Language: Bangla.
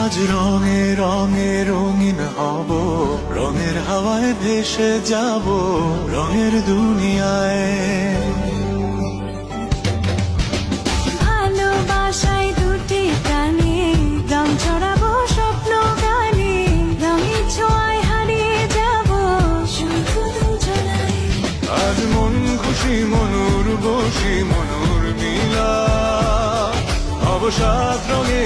আজ রঙে রঙে রঙিন হব, রঙের হাওয়ায় ভেসে যাব রঙের দুনিয়ায়। ভালোবাসায় দুটি প্রাণী, রং ছড়াবো স্বপ্ন গানে, রঙের ছোঁয়ায় হারিয়ে যাব শুধু দুজনায়। আজ মন খুশি মনুর বসি মনুর মিলা, অবসাদ রঙে